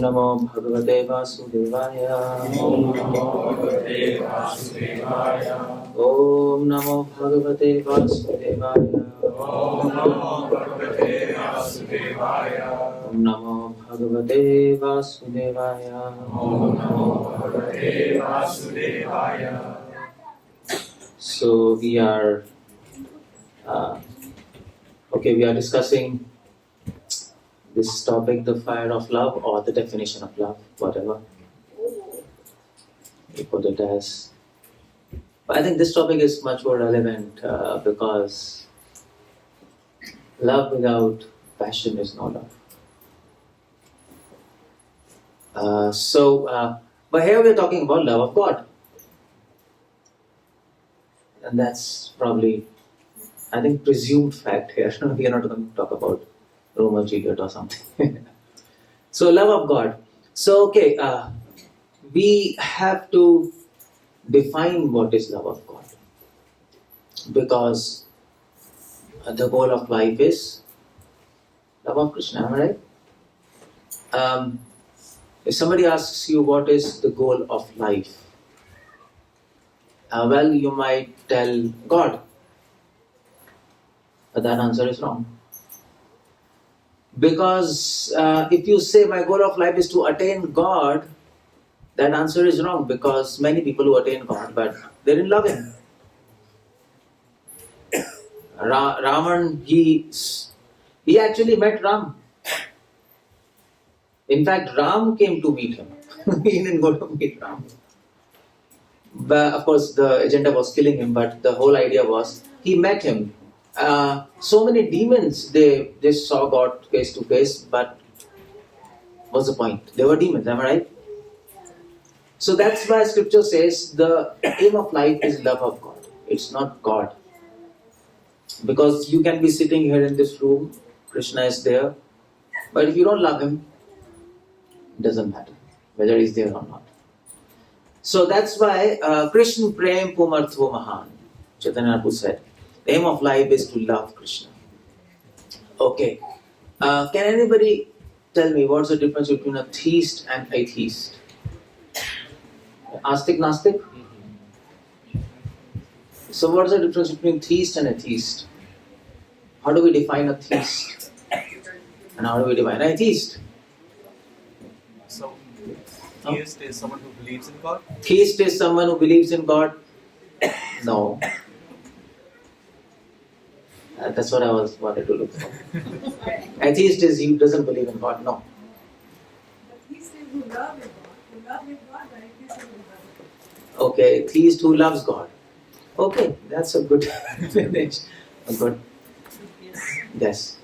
नमो भगवते वासुदेवाय। ओम नमो भगवते वासुदेवाय। ओम नमो भगवते वासुदेवाय। ओम नमो भगवते वासुदेवाय। ओम नमो भगवते वासुदेवाय। ओम नमो भगवते वासुदेवाय। So we are we are discussing this topic, the fire of love, or the definition of love, whatever you put it as. But I think this topic is much more relevant because love without passion is no love. But here we are talking about love of God. And that's probably, I think, presumed fact here. We are not going to talk about Romeo and Juliet or something. So, love of God. So, we have to define what is love of God. Because the goal of life is love of Krishna, am I right? If somebody asks you what is the goal of life, well, you might tell God. But that answer is wrong. Because if you say my goal of life is to attain God, that answer is wrong, because many people who attain God, but they didn't love Him. Ravan, he actually met Ram. In fact, Ram came to meet him. He didn't go to meet Ram. But of course, the agenda was killing him, but the whole idea was he met him. So many demons, they saw God face to face, but what's the point? They were demons, am I right? So that's why scripture says the aim of life is love of God. It's not God. Because you can be sitting here in this room, Krishna is there, but if you don't love Him, it doesn't matter whether He's there or not. So that's why Krishna Prem Pumartho Mahan, Chaitanya Mahaprabhu said, the aim of life is to love Krishna. Okay. Can anybody tell me what's the difference between a theist and atheist? Astik, Nastik? So what's the difference between theist and atheist? How do we define a theist? And how do we define an atheist? So, theist is someone who believes in God? Theist is someone who believes in God? No. That's what I wanted to look for. Atheist is he who doesn't believe in God. No. Theist is who love God. Who love God, and atheist is who love God. Okay, theist who loves God. Okay, that's a good finish. A good yes.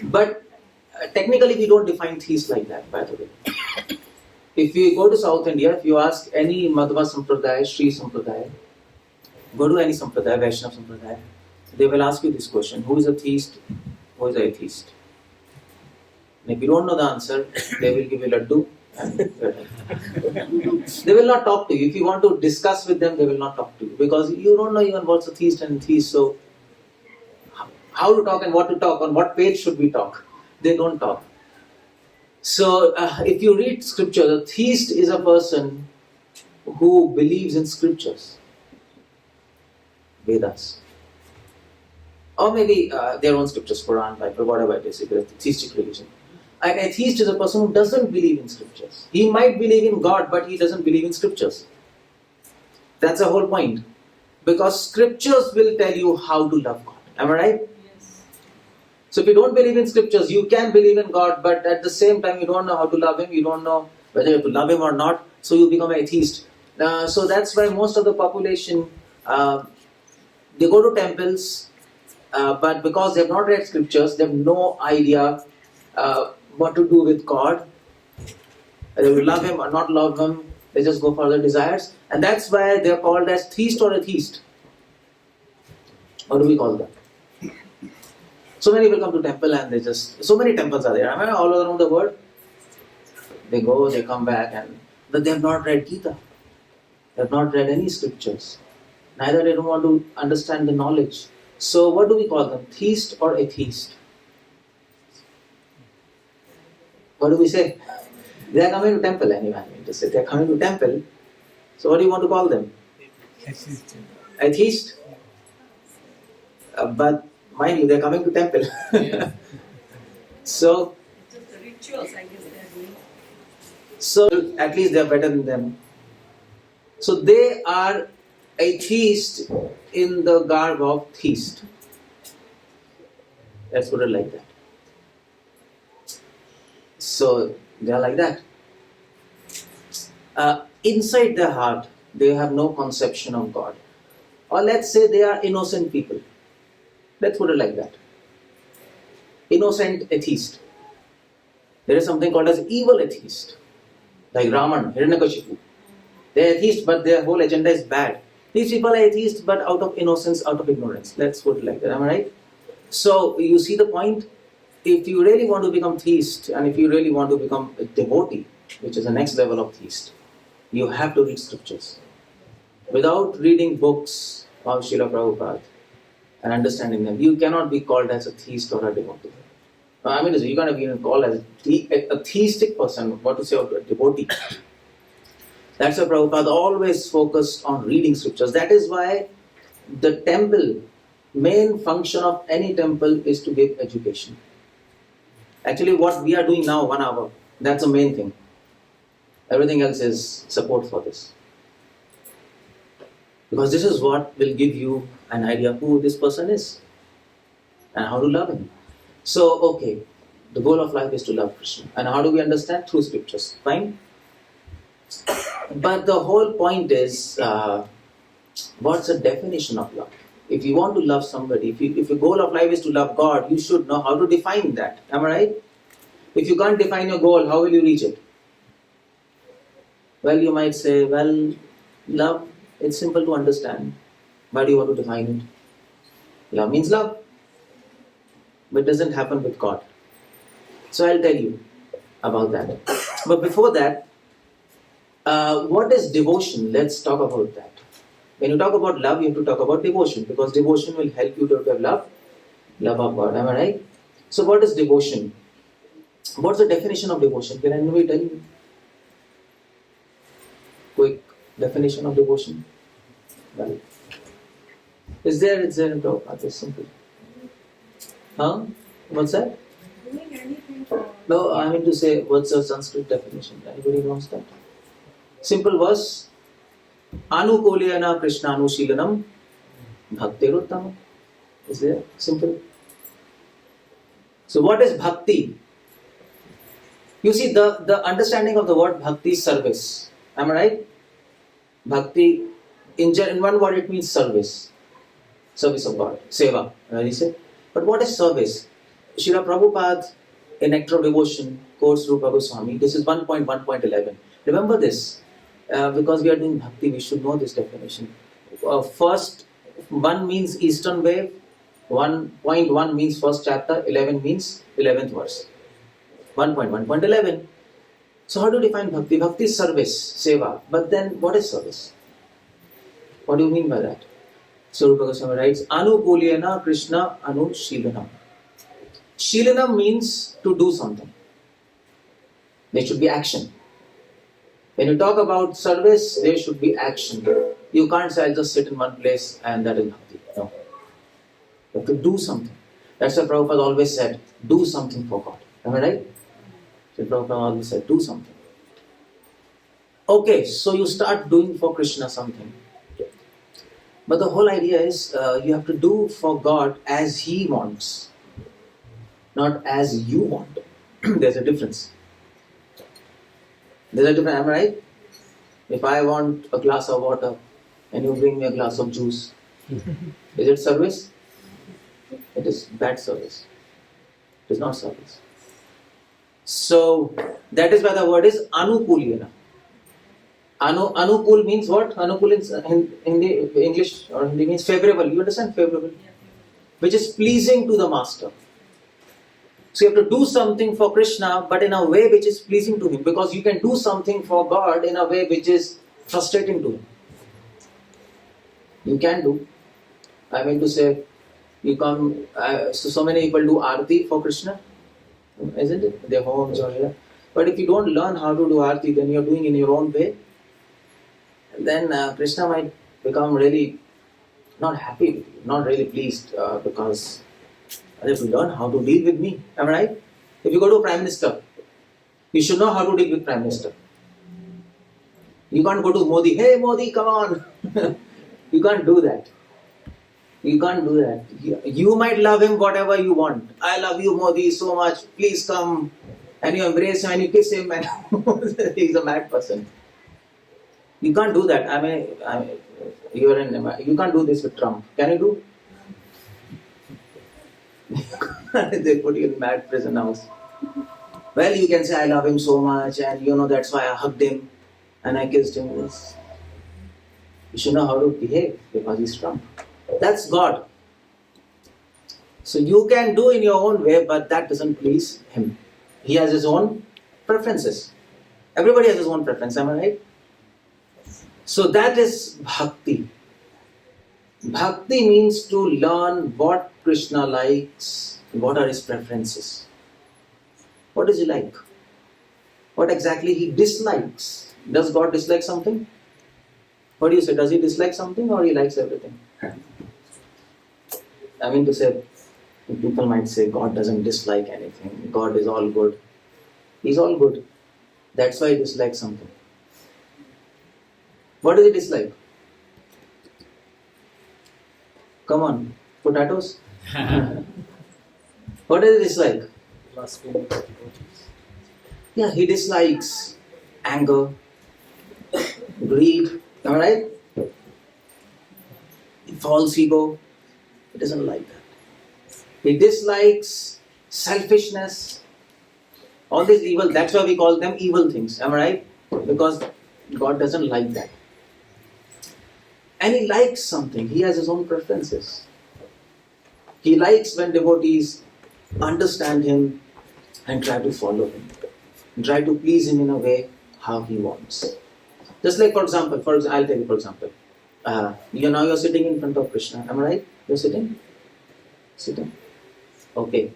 But technically we don't define theist like that, by the way. If you go to South India, if you ask any Madhva Sampradaya, Sri Sampradaya, go to any Sampradaya, Vaishnava Sampradaya, they will ask you this question: who is a theist? Who is an atheist? And if you don't know the answer, they will give you laddu and they will not talk to you. If you want to discuss with them, they will not talk to you, because you don't know even what's a theist and atheist. So how to talk and what to talk, on what page should we talk? They don't talk. So if you read scripture, the theist is a person who believes in scriptures, Vedas, or maybe their own scriptures, Quran, Bible, whatever it is, if it's a theistic religion. An atheist is a person who doesn't believe in scriptures. He might believe in God, but he doesn't believe in scriptures. That's the whole point. Because scriptures will tell you how to love God. Am I right? Yes. So if you don't believe in scriptures, you can believe in God, but at the same time you don't know how to love Him, you don't know whether you have to love Him or not, so you become an atheist. So that's why most of the population, they go to temples, but because they have not read scriptures, they have no idea what to do with God. Whether you love Him or not love Him, they just go for their desires. And that's why they are called as theist or atheist. What do we call them? So many people come to temple and they just, so many temples are there. I mean, all around the world. They go, they come back, but they have not read Gita. They have not read any scriptures. Neither they don't want to understand the knowledge. So what do we call them? Theist or atheist? What do we say? They are coming to temple anyway. I mean to say, they are coming to temple. So what do you want to call them? Atheist. But mind you, they are coming to temple. So Just the rituals, I guess they are doing. So at least they are better than them. So they are atheist in the garb of theist. Let's put it like that. So they are like that. Inside their heart, they have no conception of God. Or let's say they are innocent people. Let's put it like that. Innocent atheist. There is something called as evil atheist. Like Raman, Hiranyakashipu. They are atheists, but their whole agenda is bad. These people are atheists, but out of innocence, out of ignorance. Let's put it like that. Am I right? So you see the point? If you really want to become theist, and if you really want to become a devotee, which is the next level of theist, you have to read scriptures. Without reading books of Srila Prabhupada and understanding them, you cannot be called as a theist or a devotee. I mean, you cannot even call as a theistic person, what to say of a devotee. That's why Prabhupada always focused on reading scriptures. That is why the temple, main function of any temple is to give education. Actually, what we are doing now, 1 hour, that's the main thing. Everything else is support for this. Because this is what will give you an idea who this person is and how to love him. So, okay, the goal of life is to love Krishna. And how do we understand? Through scriptures. Fine? But the whole point is, what's the definition of love? If you want to love somebody, if your goal of life is to love God, you should know how to define that. Am I right? If you can't define your goal, how will you reach it? Well, you might say, well, love, it's simple to understand. Why do you want to define it? Love means love. But it doesn't happen with God. So I'll tell you about that. But before that, what is devotion? Let's talk about that. When you talk about love, you have to talk about devotion, because devotion will help you to develop love of God. Am I right? So what is devotion? What's the definition of devotion? Can anybody tell me? Quick definition of devotion. Well, it's there in Prabhupada. It's simple. Huh? What's that? Doing anything for. No, I mean to say, what's the Sanskrit definition? Anybody knows that? Simple verse. Anukulyana Krishna Anushilanam Bhaktiruttama. Is there? Simple. So what is bhakti? You see, the understanding of the word bhakti is service. Am I right? Bhakti, in one word it means service. Service of God. Seva. You say? But what is service? Srila Prabhupada in Nectar of Devotion quotes Rupa Goswami. This is 1.1.11. Remember this. Because we are doing bhakti, we should know this definition. First, 1 means Eastern wave, 1.1 means first chapter, 11 means 11th verse. 1.1.11. So how do you define bhakti? Bhakti is service, seva. But then what is service? What do you mean by that? So Rupa Goswami writes, Anukulyana Krishna Anushilanam. Shilanam means to do something. There should be action. When you talk about service, there should be action. You can't say, I'll just sit in one place and that is bhakti. No. You have to do something. That's why Prabhupada always said, do something for God. Am I right? So Prabhupada always said, do something. Okay, so you start doing for Krishna something. But the whole idea is, you have to do for God as He wants. Not as you want. There's a difference. There's a difference, am I right? If I want a glass of water and you bring me a glass of juice, is it service? It is bad service. It is not service. So, that is why the word is anukulyana. Anukul means what? Anukul in Hindi, English or Hindi means favorable. You understand? Favorable. Which is pleasing to the master. So you have to do something for Krishna, but in a way which is pleasing to him. Because you can do something for God in a way which is frustrating to him. You can do. I mean to say, you come, so many people do arati for Krishna, isn't it? Their homes or here. But if you don't learn how to do Aarti, then you're doing in your own way, then Krishna might become really not happy with you, not really pleased because you have to learn how to deal with me. Am I right? If you go to a Prime Minister, you should know how to deal with Prime Minister. You can't go to Modi, hey Modi, come on. You can't do that. You can't do that. You might love him whatever you want. I love you Modi so much, please come. And you embrace him and you kiss him and he's a mad person. You can't do that. You can't do this with Trump. Can you do? They put you in mad prison house. Well, you can say I love him so much and that's why I hugged him and I kissed him. Yes. You should know how to behave because he's Trump. That's God. So you can do in your own way, but that doesn't please him. He has his own preferences. Everybody has his own preference, am I right? So that is bhakti. Bhakti means to learn what Krishna likes, what are his preferences. What does he like? What exactly he dislikes? Does God dislike something? What do you say? Does he dislike something or he likes everything? I mean to say, people might say God doesn't dislike anything. God is all good. He's all good. That's why he dislikes something. What does he dislike? Come on, potatoes? What does he dislike? Blasphemy. Yeah, he dislikes anger, greed, am I right? False ego. He doesn't like that. He dislikes selfishness. All these evil, that's why we call them evil things, am I right? Because God doesn't like that. And he likes something. He has his own preferences. He likes when devotees understand him and try to follow him. And try to please him in a way how he wants. Just like I'll tell you for example. You're sitting in front of Krishna. Am I right? You're sitting? Sitting. Okay.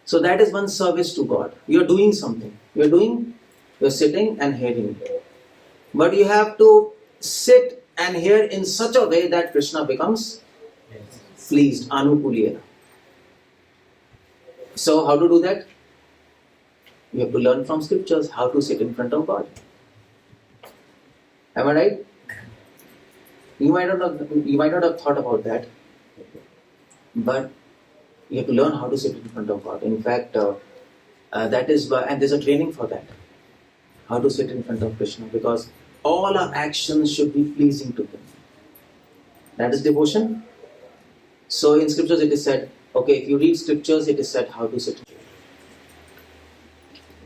So that is one service to God. You're doing something. You're sitting and hearing. But you have to sit and hear in such a way that Krishna becomes pleased. Anukuliyena. So how to do that? You have to learn from scriptures how to sit in front of God. Am I right? You might not have thought about that, but you have to learn how to sit in front of God. In fact, that is why, and there's a training for that. How to sit in front of Krishna, because all our actions should be pleasing to Him. That is devotion. So in scriptures it is said, okay, if you read scriptures, it is said how to sit.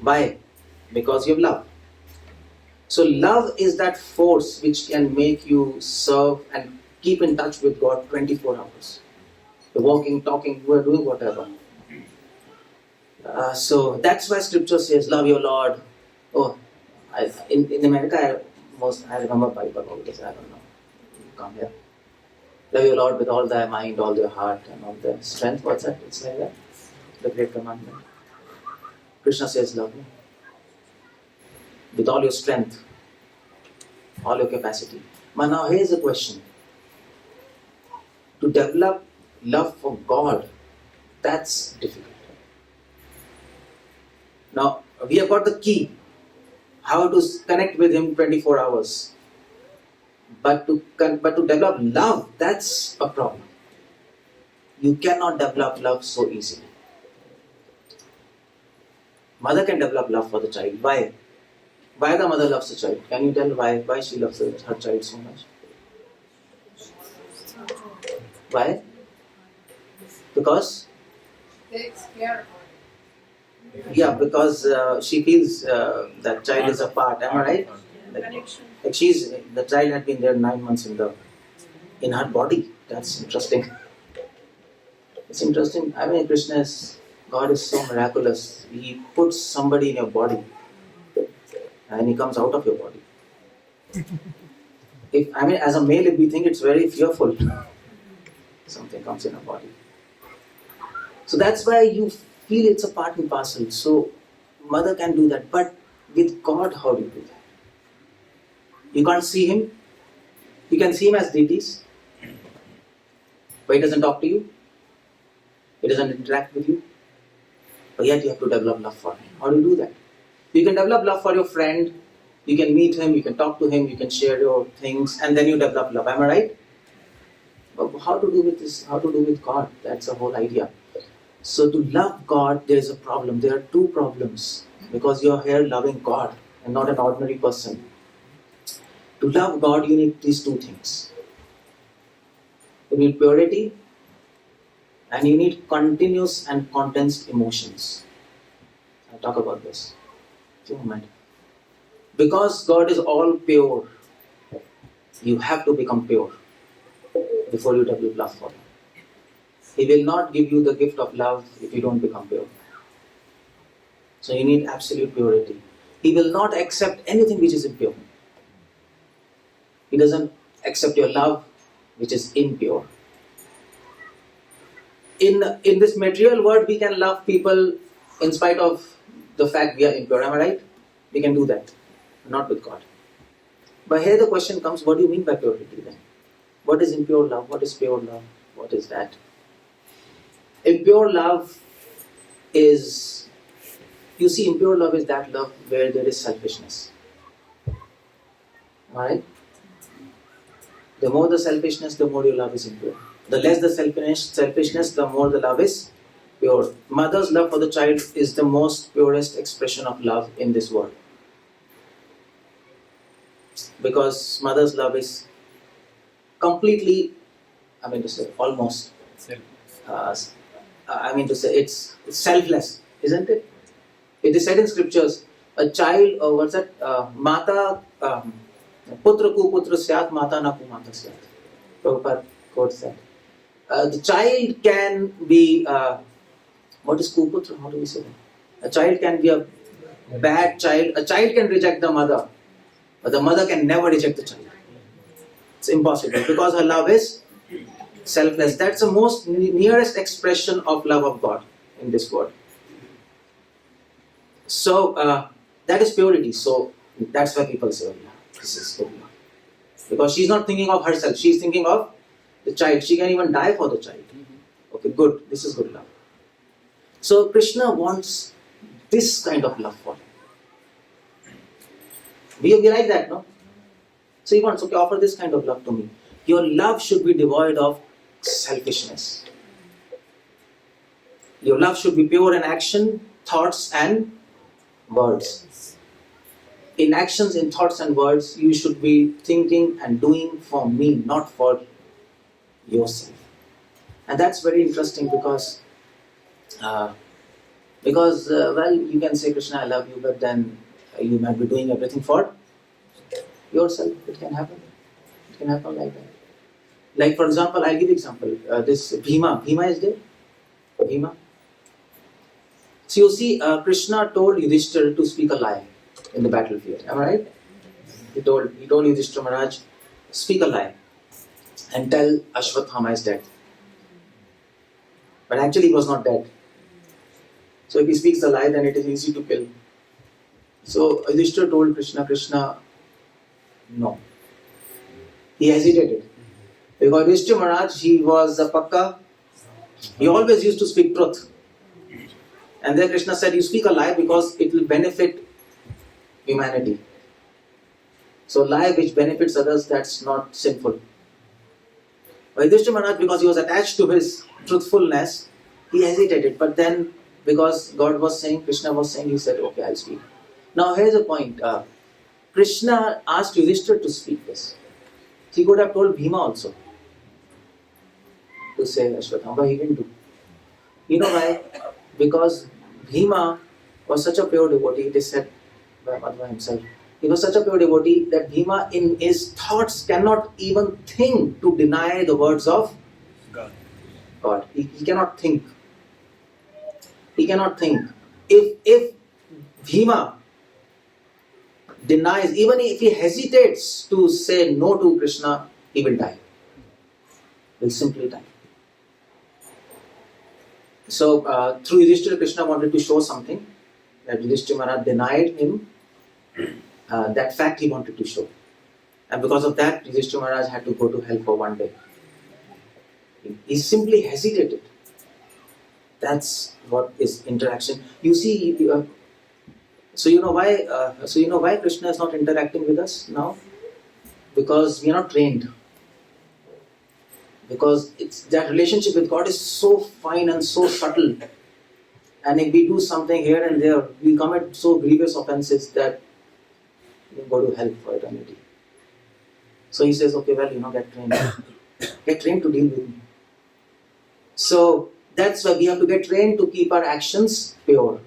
Why? Because you have love. So love is that force which can make you serve and keep in touch with God 24 hours. You're walking, talking, you are doing whatever. So that's why scripture says, love your Lord. Oh, in America, I remember Bible always, I don't know. Come here. Love your Lord with all thy mind, all your heart, and all their strength. What's that? It's like that. The great commandment. Krishna says, love me. With all your strength, all your capacity. But now here's the question. To develop love for God, that's difficult. Now, we have got the key. How to connect with Him 24 hours. But to develop love, that's a problem. You cannot develop love so easily. Mother can develop love for the child. Why? Why the mother loves the child? Can you tell why she loves her child so much? Why? Because? Takes care of her. Yeah, because she feels that child is a part. Am I right? Connection. Like the child had been there 9 months in her body. That's interesting. It's interesting. I mean, God is so miraculous. He puts somebody in your body and he comes out of your body. As a male, if we think it's very fearful, something comes in our body. So that's why you feel it's a part and parcel. So mother can do that, but with God, how do you do that? You can't see Him. You can see Him as deities, but He doesn't talk to you. He doesn't interact with you. But yet you have to develop love for Him. How do you do that? You can develop love for your friend. You can meet him, you can talk to him, you can share your things, and then you develop love. Am I right? But how to do with this? How to do with God? That's the whole idea. So to love God, there is a problem. There are two problems. Because you are here loving God and not an ordinary person. To love God, you need these two things. You need purity and you need continuous and condensed emotions. I'll talk about this in a moment. Because God is all pure, you have to become pure before you develop love for Him. He will not give you the gift of love if you don't become pure. So you need absolute purity. He will not accept anything which is impure. He doesn't accept your love which is impure. In this material world, we can love people in spite of the fact we are impure. Am I right? We can do that. Not with God. But here the question comes, what do you mean by purity then? What is impure love? What is pure love? What is that? Impure love is, you see, impure love is that love where there is selfishness. Alright? The more the selfishness, the more your love is impure. The less the selfishness, the more the love is pure. Mother's love for the child is the most purest expression of love in this world. Because mother's love is completely, almost, it's selfless, isn't it? It is said in scriptures, a child, Mata, Putra ku putra syat, Mata na ku mata syat. Prabhupada quotes that. The child can be, what is kuputra? How do we say that? A child can be a bad child. A child can reject the mother. But the mother can never reject the child. It's impossible because her love is selfless. That's the most nearest expression of love of God in this world. So that is purity. So that's why people say, oh, yeah, this is good love. Because she's not thinking of herself. She's thinking of the child. She can even die for the child. Okay, good. This is good love. So Krishna wants this kind of love for him. We like that, no? So he wants, okay, offer this kind of love to me. Your love should be devoid of selfishness. Your love should be pure in action, thoughts and words. In actions, in thoughts and words, you should be thinking and doing for me, not for yourself. And that's very interesting because you can say, Krishna, I love you, but then you might be doing everything for yourself. It can happen. It can happen like that. Like, for example, I'll give you example. This Bhima. Bhima is there? Bhima. So you see, Krishna told Yudhishthira to speak a lie in the battlefield. Am I right? He told Yudhishthira Maharaj, speak a lie and tell Ashwathama is dead. But actually he was not dead. So if he speaks a lie, then it is easy to kill. So Yudhishthira told Krishna, no. He hesitated. Because Yudhishthira Maharaj, he was a pakka. He always used to speak truth. And then Krishna said, you speak a lie because it will benefit humanity. So lie which benefits others, that's not sinful. But Yudhishthira Maharaj, because he was attached to his truthfulness, he hesitated. But then, because God was saying, Krishna was saying, he said, okay, I'll speak. Now here's the point. Krishna asked Yudhishthira to speak this. He could have told Bhima also to say Ashwathama, but he didn't do. You know why? Because Bhima was such a pure devotee, it is said by Madhva himself. He was such a pure devotee that Bhima in his thoughts cannot even think to deny the words of God. He cannot think. He cannot think. If Bhima denies, even if he hesitates to say no to Krishna, he will die. He will simply die. So through Yudhishthira, Krishna wanted to show something that Yudhishthira Maharaj denied him that fact he wanted to show. And because of that, Yudhishthira Maharaj had to go to hell for one day. He simply hesitated. That's what is interaction. You see, so you know why Krishna is not interacting with us now? Because we are not trained. Because that relationship with God is so fine and so subtle. And if we do something here and there, we commit so grievous offenses that we go to hell for eternity. So he says, okay, well, get trained. Get trained to deal with me. So that's why we have to get trained to keep our actions pure,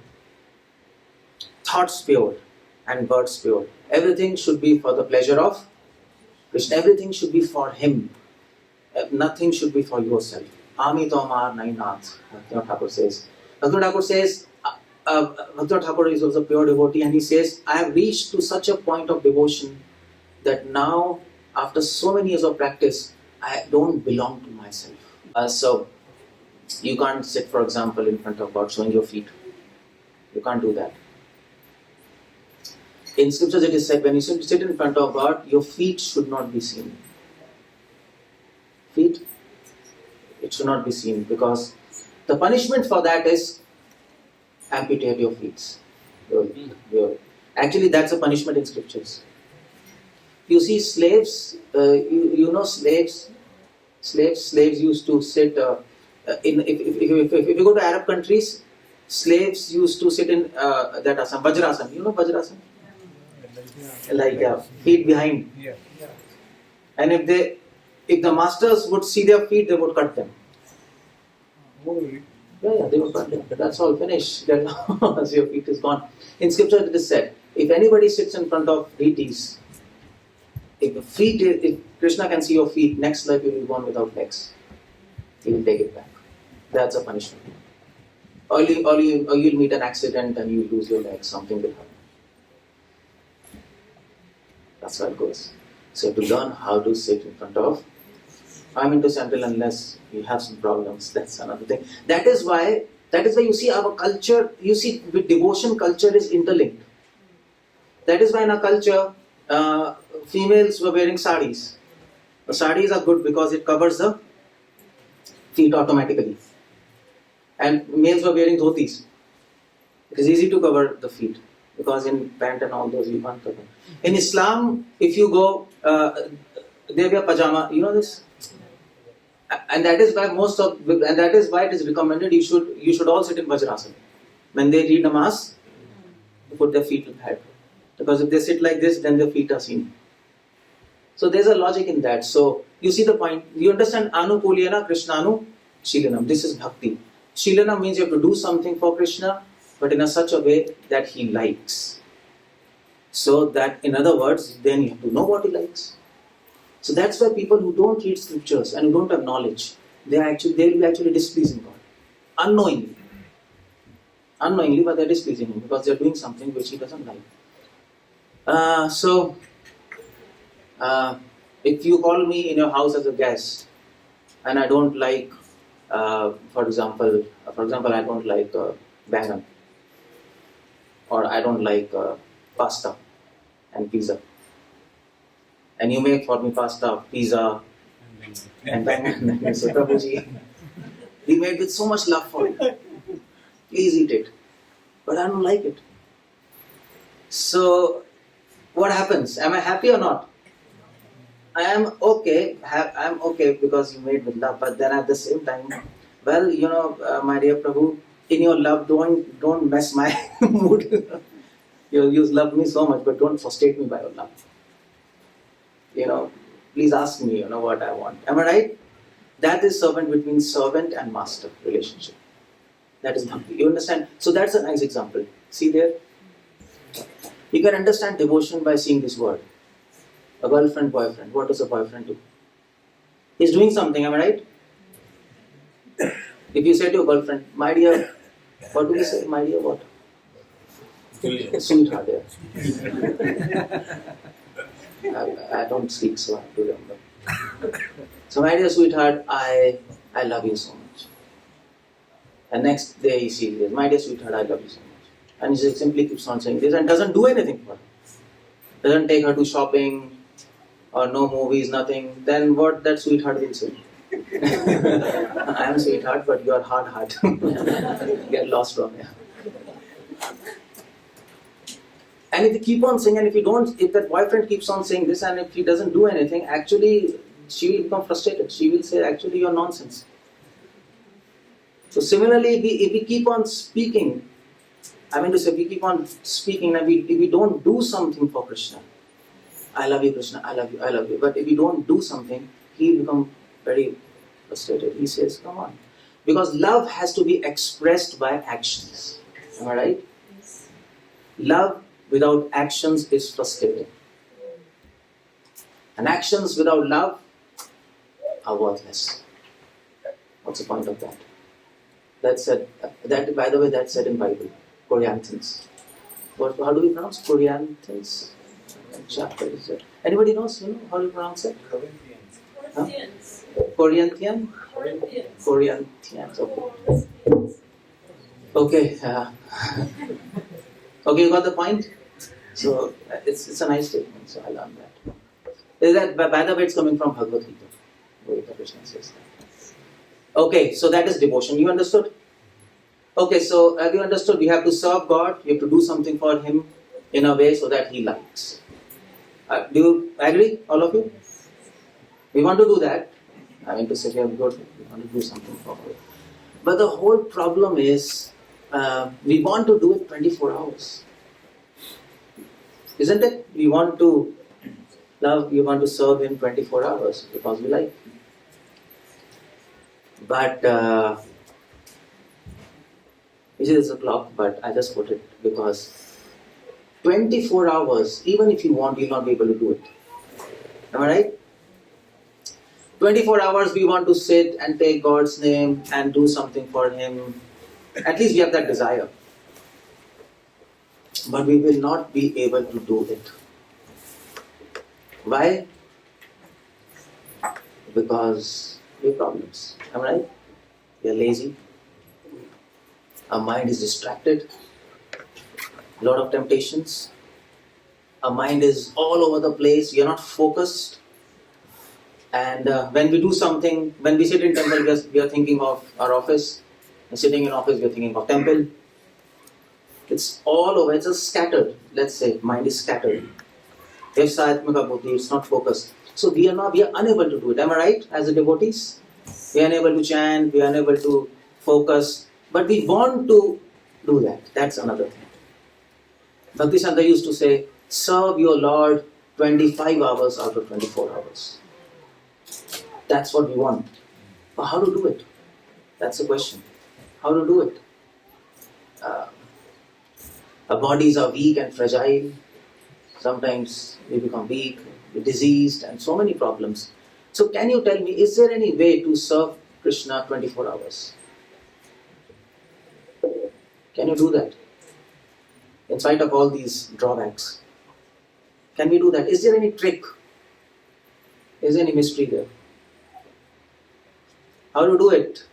thoughts pure, and words pure. Everything should be for the pleasure of Krishna. Everything should be for Him. Nothing should be for yourself. Ami to amar nahi nath. Bhaktivinoda Thakur says. Bhaktivinoda Thakur says, Bhaktivinoda Thakur is also a pure devotee, and he says, I have reached to such a point of devotion that now, after so many years of practice, I don't belong to myself. So, you can't sit, for example, in front of God showing your feet. You can't do that. In scriptures it is said, when you sit in front of God, your feet should not be seen. Feet, it should not be seen, because the punishment for that is amputate your feet. Actually, that's a punishment in scriptures. You see, slaves, you know slaves used to sit if you go to Arab countries, slaves used to sit in that asana, Vajrasana. You know Vajrasana? Like feet behind. And if the masters would see their feet, they would cut them. Yeah, they would cut them. That's all, finished. Then once your feet is gone. In scripture it is said, if anybody sits in front of deities, if Krishna can see your feet, next life you will be born without legs. He will take it back. That's a punishment. Or you'll meet an accident and you lose your legs, something will happen. That's how it goes. So to learn how to sit in front of, I'm into central unless you have some problems, that's another thing. That is why you see our culture, you see with devotion, culture is interlinked. That is why in our culture, females were wearing saris. The saris are good because it covers the feet automatically. And males were wearing dhotis. It is easy to cover the feet, because in pant and all those you can't cover. In Islam, if you go, they wear pajama. You know this, and that is why it is recommended. You should all sit in Vajrasana. When they read namaz, they put their feet ahead, because if they sit like this, then their feet are seen. So there's a logic in that. So you see the point. You understand? Anukulyana Krishnanu Shilanam. This is bhakti. Shilanam means you have to do something for Krishna, but in such a way that he likes. So that, in other words, then you have to know what he likes. So that's why people who don't read scriptures and who don't have knowledge, they'll be actually displeasing God. Unknowingly, but they're displeasing Him because they're doing something which He doesn't like. If you call me in your house as a guest, and I don't like, for example, I don't like bangan, or I don't like pasta and pizza, and you make for me pasta, pizza, and bangan, and you say, Prabhuji, we made with so much love for you. Please eat it, but I don't like it. So, what happens? Am I happy or not? I am okay. I'm okay because you made with love. But then at the same time, well, my dear Prabhu, in your love, don't mess my mood. You love me so much, but don't frustrate me by your love. Please ask me, what I want. Am I right? That is between servant and master relationship. That is bhakti. You understand? So that's a nice example. See there? You can understand devotion by seeing this word. A girlfriend, boyfriend. What does a boyfriend do? He's doing something, am I right? If you say to your girlfriend, my dear, what do we say? My dear what? Sweetheart, yeah. I don't speak, so I have to remember. So my dear sweetheart, I love you so much. And next day he says, my dear sweetheart, I love you so much. and he simply keeps on saying this and doesn't do anything for her. Doesn't take her to shopping or no movies, nothing. Then what that sweetheart will say? I am sweetheart, but you are hard heart. Get lost from here. And if you keep on saying, and if that boyfriend keeps on saying this, and if he doesn't do anything, actually she will become frustrated. She will say, actually you're nonsense. So similarly, if we keep on speaking, if we keep on speaking, and if we don't do something for Krishna, I love you, Krishna, I love you, I love you. But if we don't do something, he will become very frustrated. He says, come on. Because love has to be expressed by actions. Am I right? Love without actions is frustrating. And actions without love are worthless. What's the point of that? That's said, by the way, that's said in Bible. Corinthians. How do we pronounce Corinthians? Chapter is it? Anybody knows? How do you pronounce it? Corinthians. Huh? Corinthian? Corinthians. Okay. Okay, you got the point? So it's a nice statement. So I learned that. Is that by the way, it's coming from Bhagavad Gita. Where Krishna says that. Okay, so that is devotion. You understood? Okay, so have you understood? We have to serve God. We have to do something for Him in a way so that He likes. Do you agree, all of you? We want to do that. To say we are good. We want to do something for God. But the whole problem is, we want to do it 24 hours. Isn't it? We want to love, we want to serve Him 24 hours because we like Him. But, you see, there's a clock, but I just put it because 24 hours, even if you want, you'll not be able to do it. Am I right? 24 hours we want to sit and take God's name and do something for Him. At least we have that desire. But we will not be able to do it. Why? Because we have problems. Am I right? We are lazy. Our mind is distracted. A lot of temptations. Our mind is all over the place. We are not focused. And when we do something, when we sit in temple, we are thinking of our office. And sitting in office, we are thinking of temple. It's all over. It's just scattered. Let's say mind is scattered. It's not focused. So we are unable to do it. Am I right? As the devotees, we are unable to chant. We are unable to focus. But we want to do that. That's another thing. Bhaktisiddhanta used to say, serve your Lord 25 hours out of 24 hours. That's what we want. But how to do it? That's the question. How to do it? Our bodies are weak and fragile. Sometimes we become weak, we're diseased, and so many problems. So can you tell me, is there any way to serve Krishna 24 hours? Can you do that? In spite of all these drawbacks. Can we do that? Is there any trick? Is there any mystery there? How to do it?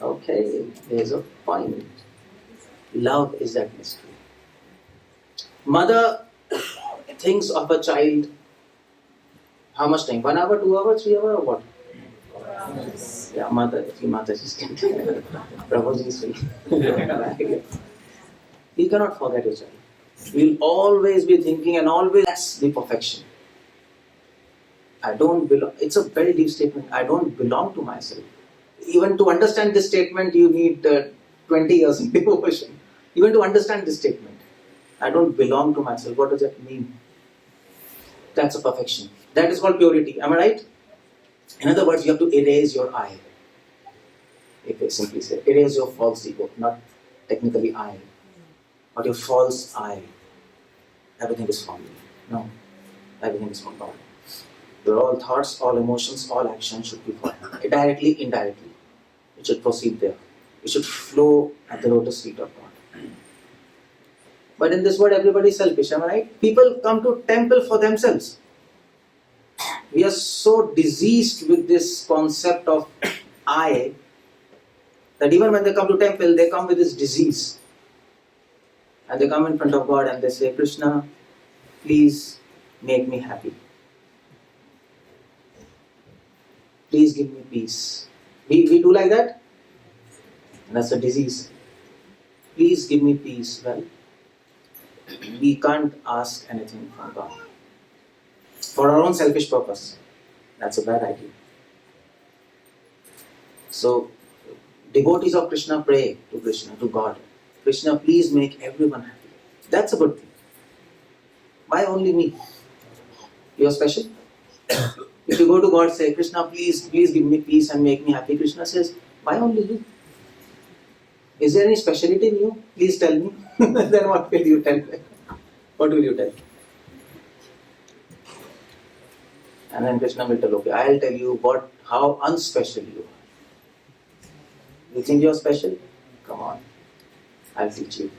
Okay, there's a point. Love is that mystery. Mother thinks of a child, how much time? 1 hour, 2 hours, 3 hours, or what? Yeah, mother, if you mother, she's can Prabhuji is free. You cannot forget your child. You'll always be thinking, and always that's the perfection. I don't belong. It's a very deep statement. I don't belong to myself. Even to understand this statement, you need 20 years in devotion. Even to understand this statement, I don't belong to myself. What does that mean? That's a perfection. That is called purity. Am I right? In other words, you have to erase your I. If I simply say, erase your false ego, not technically I, but your false I. Everything is from you. No, everything is from God. Your all thoughts, all emotions, all actions should be from Him. Directly, indirectly. It should proceed there. It should flow at the lotus feet of God. But in this world, everybody is selfish, am I right? People come to temple for themselves. We are so diseased with this concept of I That even when they come to temple, they come with this disease. And they come in front of God and they say, Krishna, please make me happy. Please give me peace. We do like that? And that's a disease. Please give me peace. Well, we can't ask anything from God. For our own selfish purpose. That's a bad idea. So, devotees of Krishna pray to Krishna, to God. Krishna, please make everyone happy. That's a good thing. Why only me? You're special? If you go to God, say, Krishna, please give me peace and make me happy. Krishna says, why only you? Is there any speciality in you? Please tell me. Then what will you tell? What will you tell? And then Krishna will tell, okay, I'll tell you how unspecial you are. You think you're special? Come on. I'll teach you.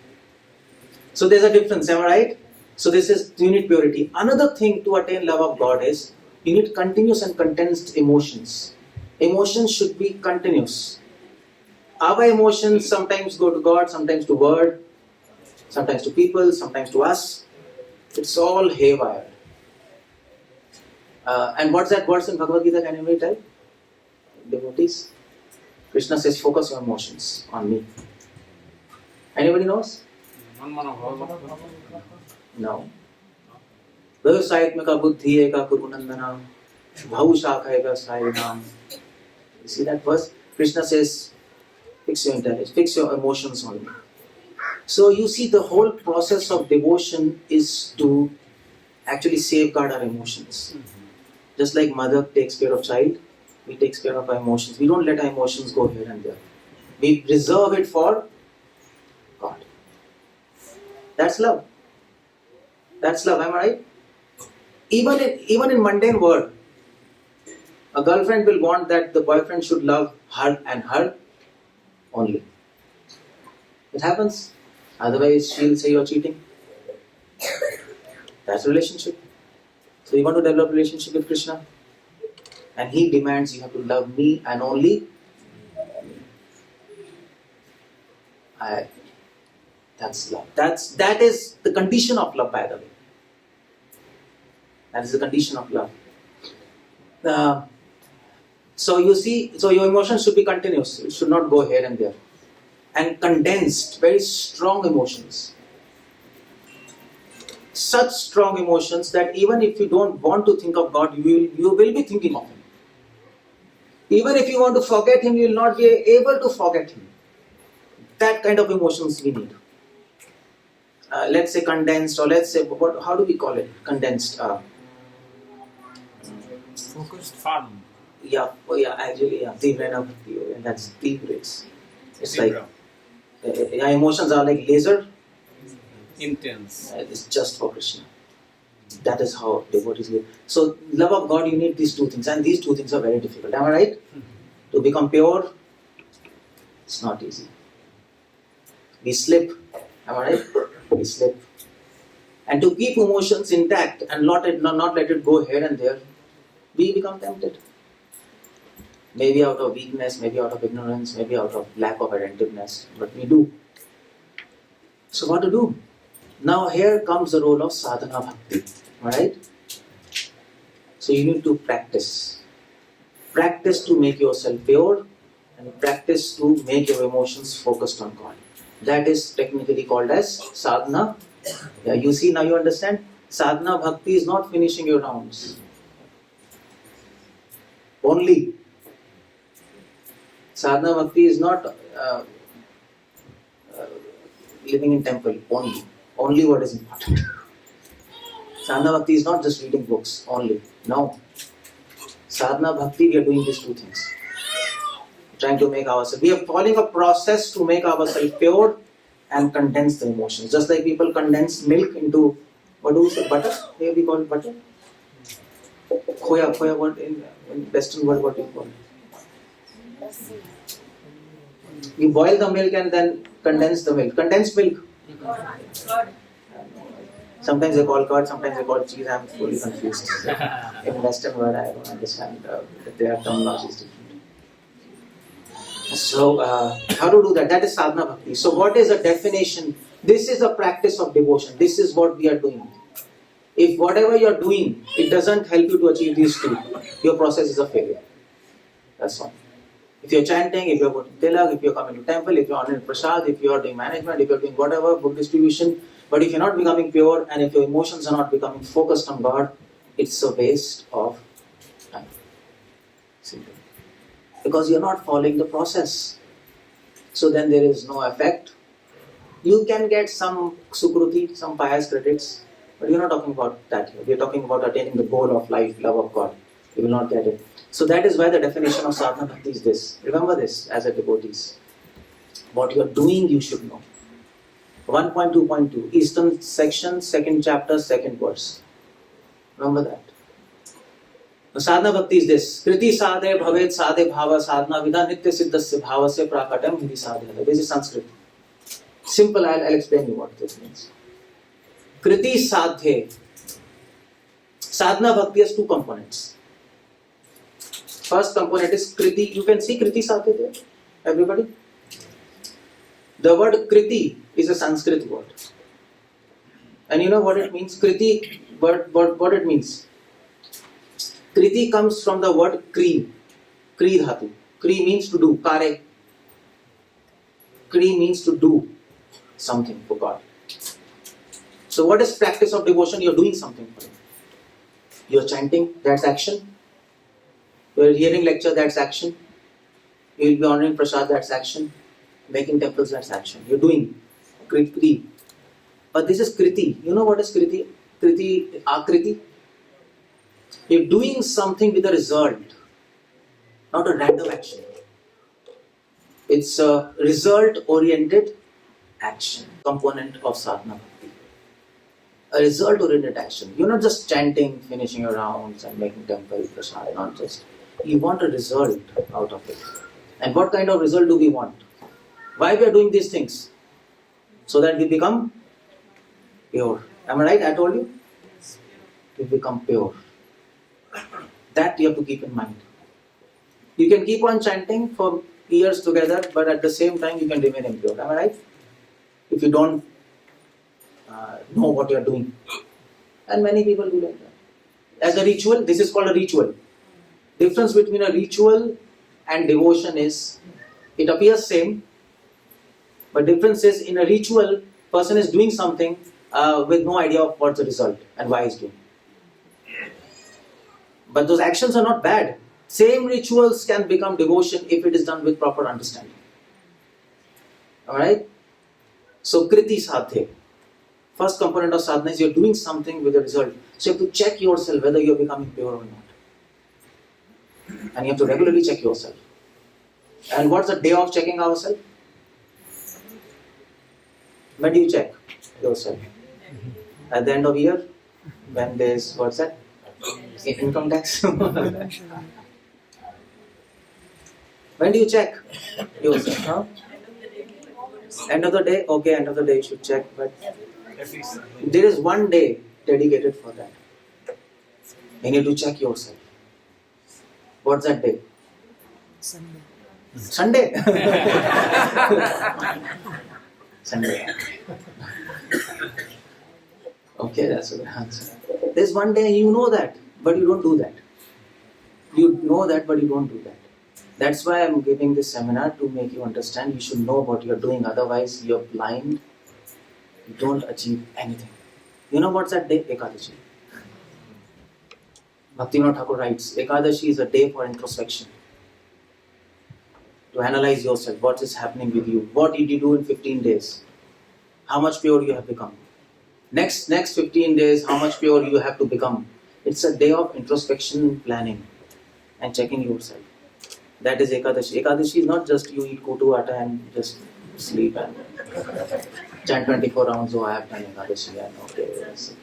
So there's a difference, am I right? So this is, you need purity. Another thing to attain love of God is, you need continuous and condensed emotions. Emotions should be continuous. Our emotions sometimes go to God, sometimes to word, sometimes to people, sometimes to us. It's all haywire. And what's that verse in Bhagavad Gita? Can anybody tell? Devotees? Krishna says, focus your emotions on me. Anybody knows? No. Vyavasayatmaka buddhi eka kurunandana bhavushakha vyavasayinam. You see that verse? Krishna says, fix your intelligence, fix your emotions on me. So you see, the whole process of devotion is to actually safeguard our emotions. Just like mother takes care of child, we take care of our emotions. We don't let our emotions go here and there. We reserve it for God. That's love. That's love, am I right? Even in mundane world, a girlfriend will want that the boyfriend should love her and her only. It happens. Otherwise, she'll say you're cheating. That's a relationship. So you want to develop a relationship with Krishna, and He demands you have to love me and only me. That's love. That is the condition of love, by the way. That is the condition of love. So you see, so your emotions should be continuous. It should not go here and there. And condensed, very strong emotions. Such strong emotions that even if you don't want to think of God, you will be thinking of Him. Even if you want to forget Him, you will not be able to forget Him. That kind of emotions we need. Let's say condensed, or let's say, how do we call it? Condensed. Focused farm. Actually, that's Tigris. It's like, emotions are like laser. Intense. It's just for Krishna. That is how devotees live. So, love of God, you need these two things, and these two things are very difficult. Am I right? To become pure, it's not easy. We slip. Am I right? We slip. And to keep emotions intact and not let it go here and there, we become tempted. Maybe out of weakness, maybe out of ignorance, maybe out of lack of attentiveness, but we do. So what to do? Now here comes the role of sadhana bhakti, right? So you need to practice. Practice to make yourself pure, and practice to make your emotions focused on God. That is technically called as sadhana. Yeah, you see, now you understand? Sadhana bhakti is not finishing your rounds. Only. Sadhana bhakti is not living in temple only. Only what is important. Sadhana bhakti is not just reading books only. No. Sadhana bhakti, we are doing these two things. Trying to make ourselves. We are following a process to make ourselves pure and condense the emotions. Just like people condense milk into, what do we say, butter? Here we call it butter. Khoya, what in Western world, what do you call it? You boil the milk and then condense the milk. Condensed milk. Sometimes they call curd, sometimes they call cheese. I am fully confused. In Western world, I don't understand that their terminology is different. So, how to do that? That is sadhana bhakti. So, what is a definition? This is a practice of devotion. This is what we are doing. If whatever you are doing, it doesn't help you to achieve these two, your process is a failure. That's all. If you're chanting, if you're putting tilak, if you're coming to temple, if you're honoring prasad, if you're doing management, if you're doing whatever, book distribution, but if you're not becoming pure and if your emotions are not becoming focused on God, it's a waste of time. Simple. Because you're not following the process. So then there is no effect. You can get some sukruti, some pious credits, but you're not talking about that here. We're talking about attaining the goal of life, love of God. You will not get it. So that is why the definition of sadhana bhakti is this. Remember this as a devotees. What you are doing, you should know. 1.2.2, Eastern section, 2nd chapter, 2nd verse. Remember that. The sadhana bhakti is this. Kriti sadhe bhavet sadhe bhava sadhana vida nitya siddhasya bhava se prakatam hidi sadhya. This is Sanskrit. Simple, I'll explain you what this means. Kriti sadhe. Sadhana bhakti has two components. First component is kriti. You can see kriti sadhe there, everybody. The word kriti is a Sanskrit word. And you know what it means? Kriti, what it means? Kriti comes from the word kri. Kri dhatu. Kri means to do. Kare. Kri means to do something for God. So what is practice of devotion? You're doing something for Him. You're chanting, that's action. You're hearing lecture, that's action. You'll be honoring prasad, that's action. Making temples, that's action. You're doing kriti. But this is kriti. You know what is kriti? Kriti, akriti. You're doing something with a result, not a random action. It's a result-oriented action, component of sadhana bhakti. A result-oriented action. You're not just chanting, finishing your rounds and making temple prasad, not just. You want a result out of it. And what kind of result do we want? Why we are doing these things? So that we become pure. Am I right? I told you? We become pure. That you have to keep in mind. You can keep on chanting for years together, but at the same time you can remain impure. Am I right? If you don't know what you are doing. And many people do like that. As a ritual, this is called a ritual. Difference between a ritual and devotion is, it appears same, but difference is in a ritual, person is doing something with no idea of what's the result and why he's doing. But those actions are not bad. Same rituals can become devotion if it is done with proper understanding. Alright? So kriti sadhe. First component of sadhana is you're doing something with a result. So you have to check yourself whether you're becoming pure or not. And you have to regularly check yourself. And what's the day of checking ourselves? When do you check yourself? At the end of year? When there's, what's that? Income tax? When do you check yourself? Huh? End of the day? Okay, end of the day you should check. But there is one day dedicated for that. You need to check yourself. What's that day? Sunday. Sunday? Sunday. Okay, that's a good answer. There's one day you know that, but you don't do that. You know that, but you don't do that. That's why I'm giving this seminar, to make you understand. You should know what you're doing, otherwise you're blind. You don't achieve anything. You know what's that day? Ekadashi. Bhaktivinoda Thakur writes, Ekadashi is a day for introspection. To analyze yourself, what is happening with you. What did you do in 15 days? How much pure you have become. Next 15 days, how much pure you have to become. It's a day of introspection, planning and checking yourself. That is Ekadashi. Ekadashi is not just you eat kutu atta and just sleep and chant 24 rounds. Oh, I have done Ekadashi and okay, yes,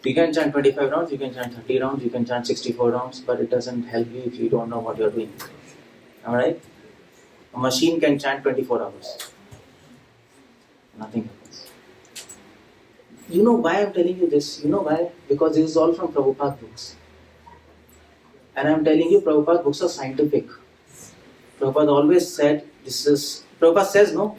you can chant 25 rounds, you can chant 30 rounds, you can chant 64 rounds, but it doesn't help you if you don't know what you're doing. Alright? A machine can chant 24 hours. Nothing happens. You know why I'm telling you this? You know why? Because this is all from Prabhupada books. And I'm telling you, Prabhupada books are scientific. Prabhupada always said, Prabhupada says, no,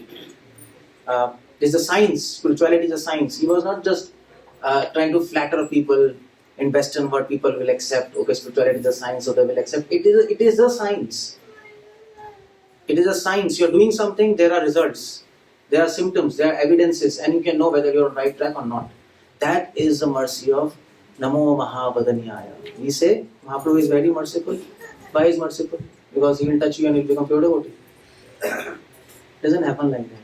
it's a science, spirituality is a science. He was not just trying to flatter people in Western world, people will accept, okay, spirituality is a science, so they will accept. It is a science. It is a science. You're doing something, there are results. There are symptoms, there are evidences, and you can know whether you're on the right track or not. That is the mercy of Namo Mahavadanyaya. We say, Mahaprabhu is very merciful. Why is merciful? Because he will touch you and you will become pure devotee. Doesn't happen like that.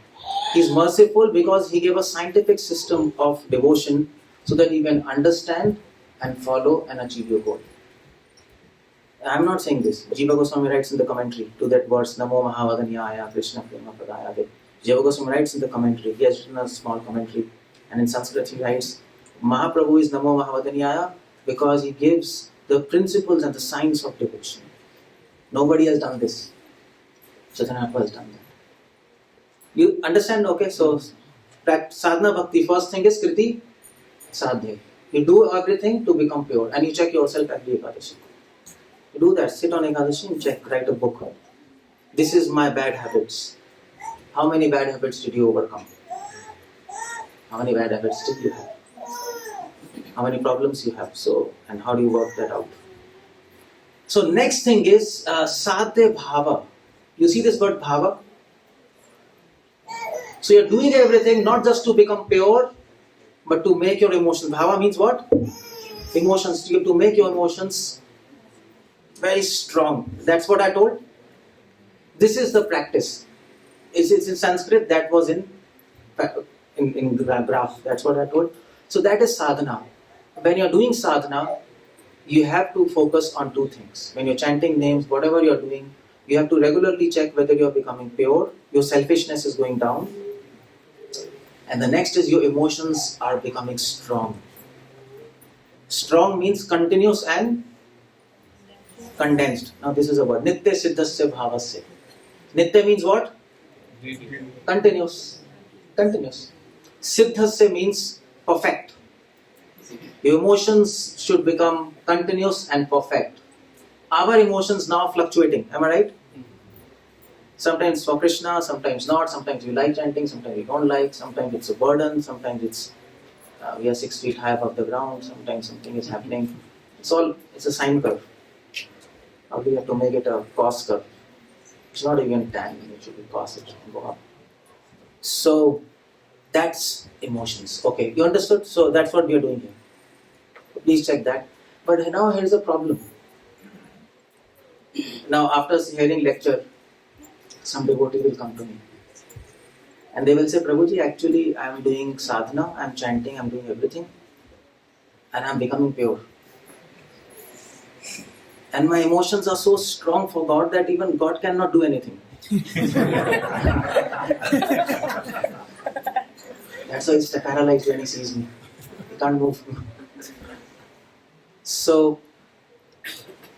He is merciful because he gave a scientific system of devotion so that you can understand and follow and achieve your goal. I am not saying this. Jiva Goswami writes in the commentary to that verse, Namo Mahavadanyaya Krishna Prema Pradaya. Jiva Goswami writes in the commentary, he has written a small commentary, and in Sanskrit he writes, Mahaprabhu is Namo Mahavadanyaya because he gives the principles and the science of devotion. Nobody has done this. Chaitanya has done that. You understand? Okay, so that sadhana bhakti, first thing is kriti sadhya. You do everything to become pure, and you check yourself every Ekadashi. You do that, sit on Ekadashi and check, write a book. This is my bad habits. How many bad habits did you overcome? How many bad habits did you have? How many problems you have? So, and how do you work that out? So next thing is sadhya bhava. You see this word bhava? So you're doing everything not just to become pure, but to make your emotions. Bhava means what? Emotions. You have to make your emotions very strong. That's what I told. This is the practice. It's in Sanskrit. That was in graph. That's what I told. So that is sadhana. When you're doing sadhana, you have to focus on two things. When you're chanting names, whatever you're doing, you have to regularly check whether you're becoming pure, your selfishness is going down, and the next is your emotions are becoming strong. Strong means continuous and condensed. Now this is a word. Nitya siddhasya bhavasya. Nitya means what? Continuous. Continuous. Siddhasya means perfect. Your emotions should become continuous and perfect. Our emotions now fluctuating. Am I right? Sometimes for Krishna, sometimes not. Sometimes we like chanting, sometimes we don't like. Sometimes it's a burden. Sometimes it's we are 6 feet high above the ground. Sometimes something is happening. It's a sine curve. Now we have to make it a cos curve. It's not even tan. It should be cos. It should go up. So that's emotions. Okay, you understood? So that's what we are doing here. Please check that. But now here's a problem. Now after hearing lecture, some devotee will come to me. And they will say, Prabhuji, actually I am doing sadhana, I am chanting, I am doing everything. And I am becoming pure. And my emotions are so strong for God that even God cannot do anything. That's why he's paralyzed when he sees me. He can't move. So,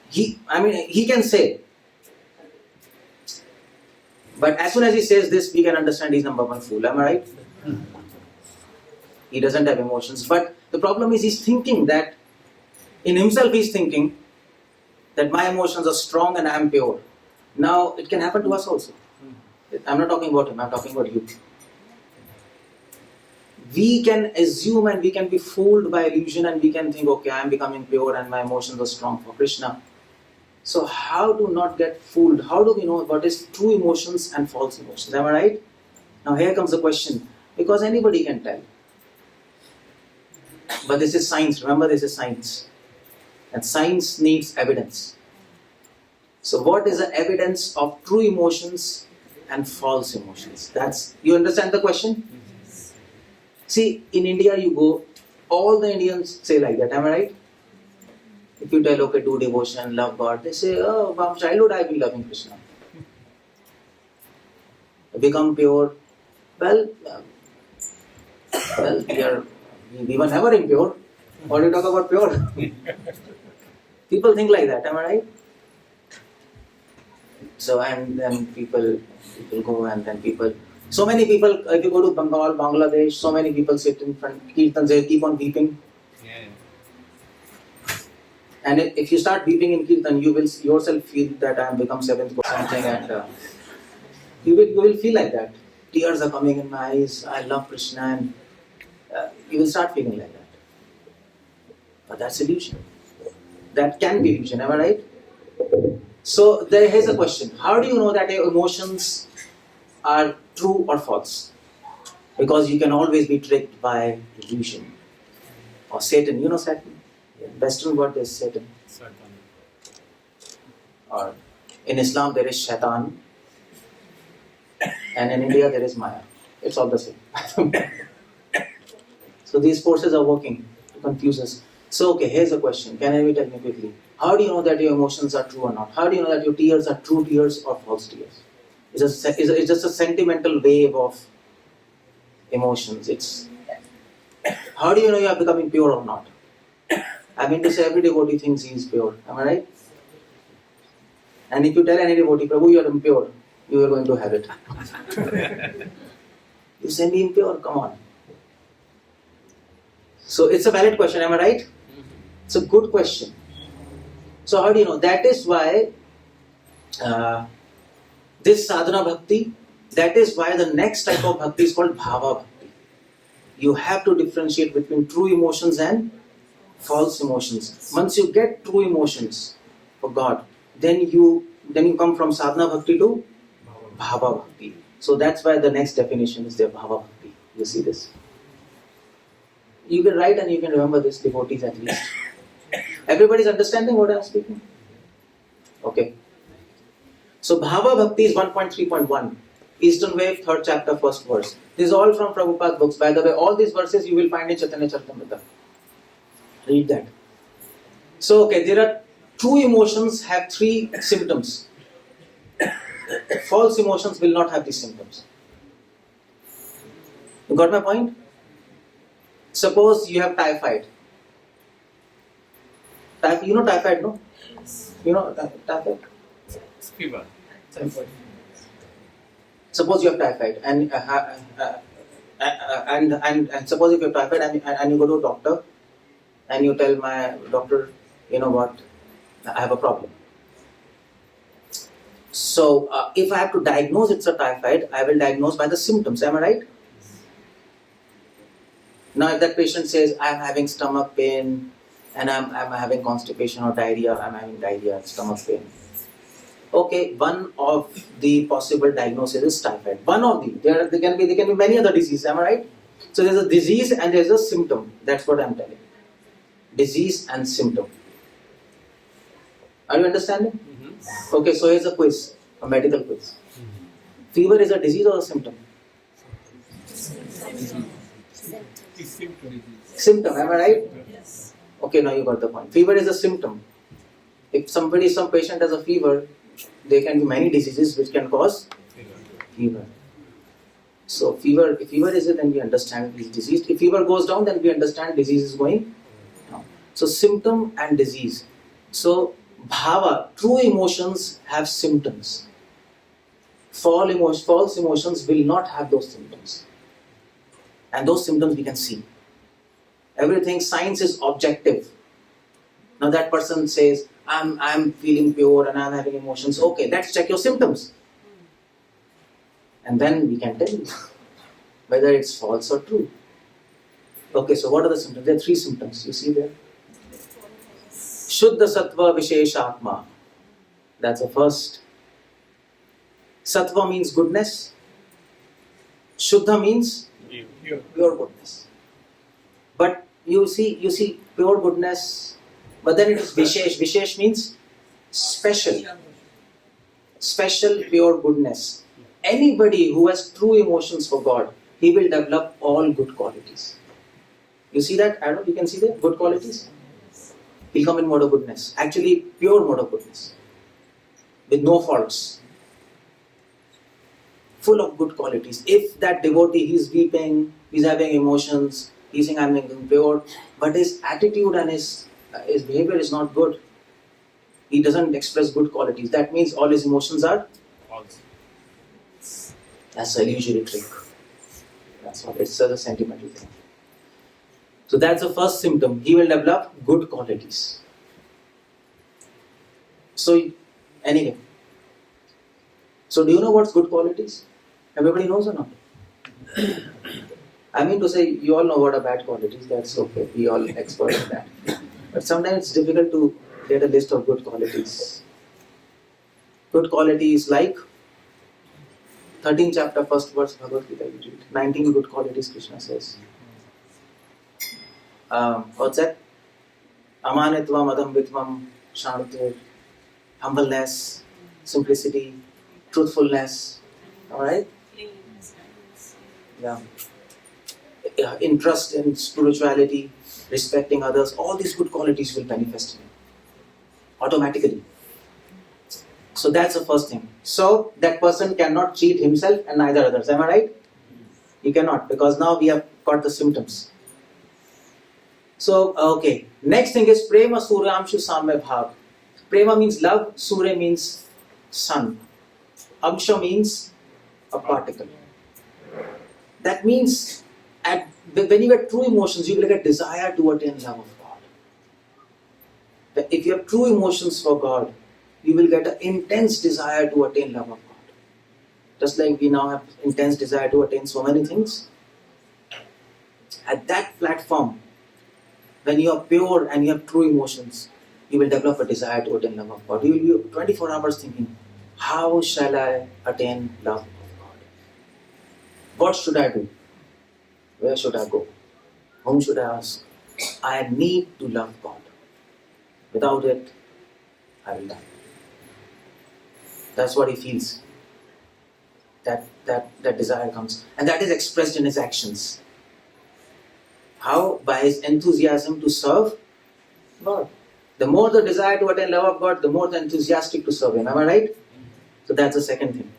he can say. But as soon as he says this, we can understand he's number one fool. Am I right? He doesn't have emotions. But the problem is he's thinking that, in himself he's thinking that my emotions are strong and I am pure. Now, it can happen to us also. I'm not talking about him, I'm talking about you. We can assume and we can be fooled by illusion and we can think, okay, I am becoming pure and my emotions are strong for Krishna. So how to not get fooled? How do we know what is true emotions and false emotions? Am I right? Now here comes the question. Because anybody can tell. But this is science. Remember, this is science. And science needs evidence. So what is the evidence of true emotions and false emotions? You understand the question? See, in India you go, all the Indians say like that. Am I right? If you tell, okay, do devotion, love God, they say, oh, from childhood I've been loving Krishna. Become pure. Well, we were never impure. What do you talk about pure? People think like that, am I right? So, and then people go and then so many people, if you go to Bengal, Bangladesh, so many people sit in front, kirtans, they keep on weeping. And if you start weeping in Kirtan, you will yourself feel that I am become seventh or something, and you will feel like that. Tears are coming in my eyes. I love Krishna, and you will start feeling like that. But that's illusion. That can be illusion. Am I right? So here's a question: how do you know that your emotions are true or false? Because you can always be tricked by illusion or Satan. You know Satan. Western word is Satan. Or in Islam there is Shaitan, and in India there is Maya. It's all the same. So these forces are working to confuse us. So okay, here's a question. Can you tell me quickly? How do you know that your emotions are true or not? How do you know that your tears are true tears or false tears? It's just a sentimental wave of emotions. It's how do you know you are becoming pure or not? I mean to say every devotee thinks he is pure. Am I right? And if you tell any devotee, Prabhu, you are impure, you are going to have it. You say me impure, come on. So it's a valid question, am I right? It's a good question. So how do you know? That is why this sadhana bhakti, that is why the next type of bhakti is called bhava bhakti. You have to differentiate between true emotions and false emotions. Once you get true emotions for God, then you come from sadhana bhakti to bhava bhakti. So that's why the next definition is there, bhava bhakti. You see this? You can write and you can remember this, devotees at least. Everybody's understanding what I'm speaking? Okay. So Bhava Bhakti is 1.3.1. Eastern Wave, 3rd chapter, 1st verse. This is all from Prabhupada's books. By the way, all these verses you will find in Chaitanya Charitamrita. Read that. So, okay, there are true emotions have 3 symptoms. False emotions will not have these symptoms. You got my point? Suppose you have typhoid. You know typhoid, no? You know typhoid? Fever. Suppose you have typhoid and suppose if you have typhoid and you go to a doctor and you tell my doctor, you know what, I have a problem. So if I have to diagnose it's a typhoid, I will diagnose by the symptoms. Am I right? Now if that patient says I am having stomach pain and I'm having constipation or diarrhea, I'm having diarrhea, stomach pain. Okay, one of the possible diagnoses is typhoid. One of the, there can be many other diseases, am I right? So there's a disease and there's a symptom. That's what I'm telling. Disease and symptom. Are you understanding? Mm-hmm. Okay, so here's a quiz, a medical quiz. Mm-hmm. Fever is a disease or a symptom? Symptom, am I right? Yes. Okay, now you got the point. Fever is a symptom. If some patient has a fever, there can be many diseases which can cause fever. So if fever is it, then we understand is disease. If fever goes down, then we understand disease is going down. So symptom and disease. So bhava, true emotions have symptoms. False emotions will not have those symptoms. And those symptoms we can see. Everything, science is objective. Now that person says, I'm feeling pure and I'm having emotions. Okay, let's check your symptoms. And then we can tell you whether it's false or true. Okay, so what are the symptoms? There are 3 symptoms. You see there? Shuddha Sattva Vishesha Atma. That's the first. Sattva means goodness. Shuddha means pure goodness. But you see pure goodness, but then it is Vishesh. Vishesh means special. Special pure goodness. Anybody who has true emotions for God, he will develop all good qualities. You see that, Adam? You can see that? Good qualities? He'll come in mode of goodness. Actually, pure mode of goodness. With no faults. Full of good qualities. If that devotee, he's weeping, he's having emotions, he's saying, I'm impure, but his attitude and his behavior is not good. He doesn't express good qualities. That means all his emotions are false. That's an illusory trick. That's what it's a sentimental thing. So that's the first symptom. He will develop good qualities. So, anyway. So, do you know what's good qualities? Everybody knows or not? I mean to say, you all know what are bad qualities. That's okay. We all expert in that. But sometimes it's difficult to get a list of good qualities. Good qualities like 13th chapter, first verse, Bhagavad Gita, you read. 19 good qualities, Krishna says. What's that? Amanitvam, adambitvam, shantir, humbleness, simplicity, truthfulness. Alright? Yeah. Interest in spirituality, respecting others, all these good qualities will manifest in you automatically. So that's the first thing. So that person cannot cheat himself and neither others. Am I right? He cannot, because now we have got the symptoms. So, okay. Next thing is Prema Suryamshu Samya Bhav. Prema means love, Surya means sun. Amsha means a particle. That means when you get true emotions, you will get desire to attain love of God. If you have true emotions for God, you will get an intense desire to attain love of God. Just like we now have intense desire to attain so many things. At that platform, when you are pure and you have true emotions, you will develop a desire to attain love of God. You will be 24 hours thinking, how shall I attain love of God? What should I do? Where should I go? Whom should I ask? I need to love God. Without it, I will die. That's what he feels. That desire comes. And that is expressed in his actions. How? By his enthusiasm to serve God. The more the desire to attain love of God, the more the enthusiastic to serve Him. Am I right? So that's the second thing.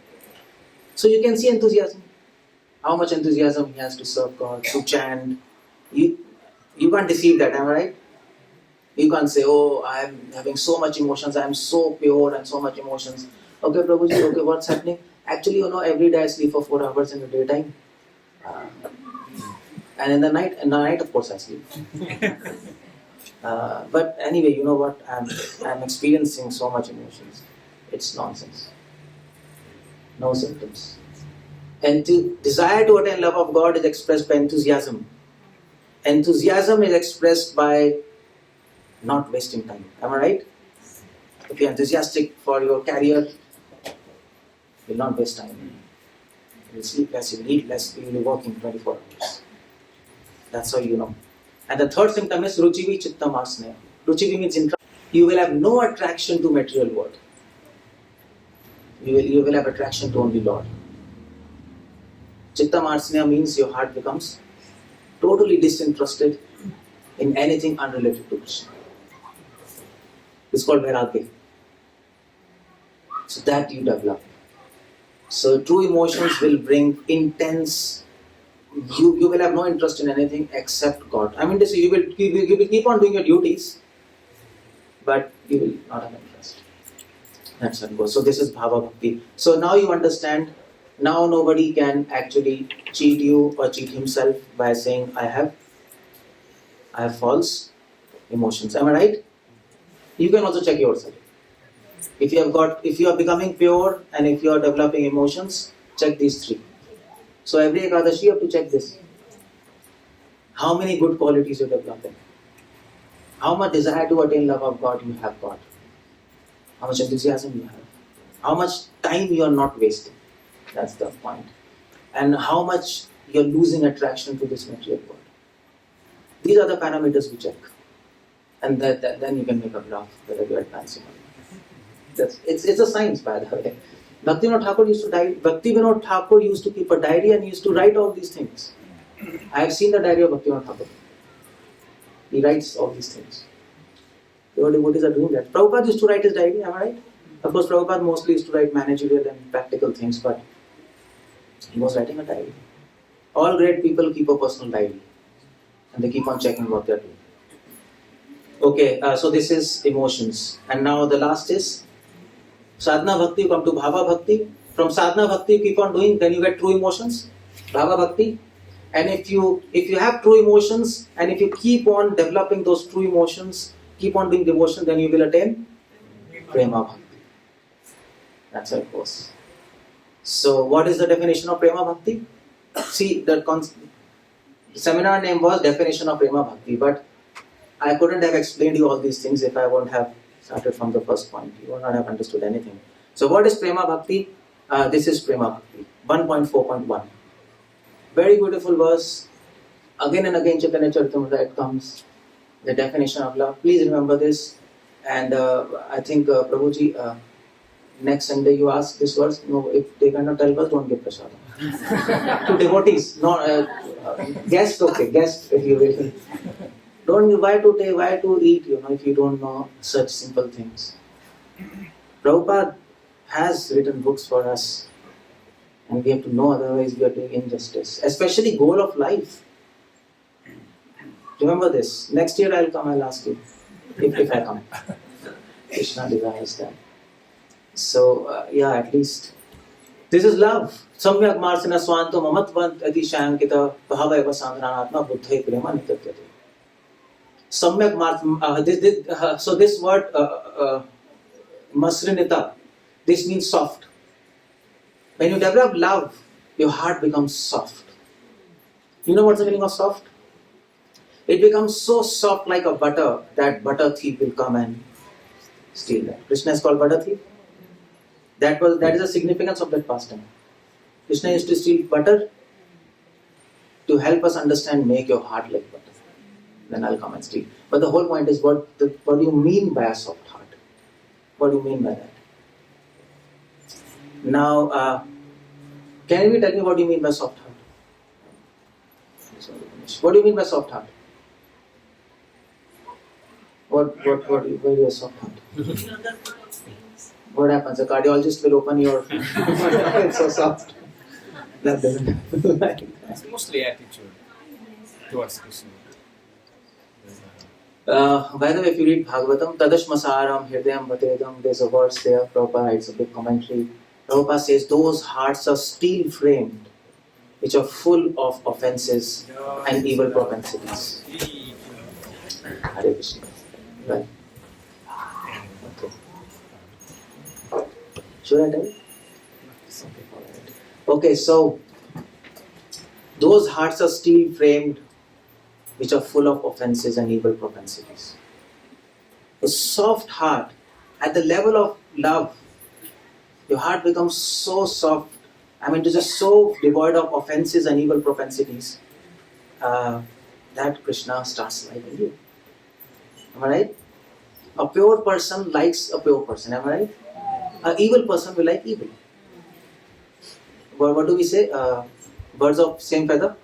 So you can see enthusiasm. How much enthusiasm he has to serve God, to chant. You can't deceive that, am I right? You can't say, oh, I'm having so much emotions, I'm so pure and so much emotions. Okay, Prabhuji, okay, what's happening? Actually, every day I sleep for 4 hours in the daytime. And in the night, of course, I sleep. But anyway, you know what? I'm experiencing so much emotions. It's nonsense. No symptoms. And desire to attain love of God is expressed by enthusiasm. Enthusiasm is expressed by not wasting time. Am I right? If you're enthusiastic for your career, you'll not waste time. You'll sleep less, you'll eat less, you'll be working 24 hours. That's how you know. And the third symptom is Ruchivi Chittam Asneya. Ruchivi means interest. You will have no attraction to material world. You will have attraction to only Lord. Chittam Asneya means your heart becomes totally disinterested in anything unrelated to Krishna. It's called Vairagya. So that you develop. So true emotions will bring intense. You will have no interest in anything except God. I mean to say, you will keep on doing your duties, but you will not have interest. That's how it goes. So this is Bhava Bhakti. So now you understand. Now nobody can actually cheat you or cheat himself by saying, I have false emotions. Am I right? You can also check yourself. If you are becoming pure and if you are developing emotions, check these three. So every Ekadashi you have to check this. How many good qualities you are developing? How much desire to attain love of God you have got? How much enthusiasm you have? How much time you are not wasting? That's the point. And how much you are losing attraction to this material world. These are the parameters we check. And then you can make a graph whether you are advancing or not. It's a science, by the way. Bhaktivinoda Thakur used to keep a diary and he used to write all these things. I have seen the diary of Bhaktivinoda Thakur. He writes all these things. Your devotees are doing that. Prabhupada used to write his diary, am I right? Of course, Prabhupada mostly used to write managerial and practical things, but he was writing a diary. All great people keep a personal diary. And they keep on checking what they are doing. Okay, so this is emotions. And now the last is Sadhana Bhakti. You come to Bhava Bhakti. From Sadhana Bhakti you keep on doing, then you get true emotions. Bhava Bhakti. And if you have true emotions and if you keep on developing those true emotions, keep on doing devotion, then you will attain Prema Bhakti. That's how it goes. So, what is the definition of Prema Bhakti? See, the seminar name was Definition of Prema Bhakti, but I couldn't have explained you all these things if I wouldn't have started from the first point. You would not have understood anything. So, what is Prema Bhakti? This is Prema Bhakti, 1.4.1. Very beautiful verse. Again and again, Chaitanya Charitamrita, it comes. The definition of love. Please remember this. And I think, Prabhuji, next Sunday you ask this verse. No, if they cannot tell us, don't give prasad. To devotees, no, guests, okay, guests, if you will. Don't, why to eat, if you don't know such simple things. Prabhupada has written books for us. And we have to know, otherwise we are doing injustice. Especially goal of life. Remember this. Next year I'll come, I'll ask you. If I come. Krishna desires that. So, at least. This is love. Samyak marsana swanto mamatvant ati shankita bhava eva sandranatma buddhai prema nitatyate. Samyak marsana. So this word, masrinita, this means soft. When you develop love, your heart becomes soft. You know what's the meaning of soft? It becomes so soft like a butter that butter thief will come and steal that. Krishna is called butter thief. That is the significance of that pastime. Krishna used to steal butter to help us understand, make your heart like butter. Then I'll come and steal. But the whole point is, what do you mean by a soft heart? What do you mean by that? Now, can you tell me what you mean by soft heart? What do you mean by soft heart? What is a soft heart? What happens? A cardiologist will open your it's so soft. That doesn't happen. It's mostly attitude towards Krishna. By the way, if you read Bhagavatam, Tadashmasaram Hridayam Bhatedam, there's a verse there. Prabhupada writes a big commentary. Prabhupada says, those hearts are steel framed, which are full of offenses and evil propensities. Hare Krishna. Right. Okay. Should I tell you? Okay, so those hearts are steel framed, which are full of offenses and evil propensities. A soft heart, at the level of love, your heart becomes so soft. It is just so devoid of offenses and evil propensities that Krishna starts liking you. Am I right? A pure person likes a pure person. Am I right? An evil person will like evil. What do we say? Birds of same feather?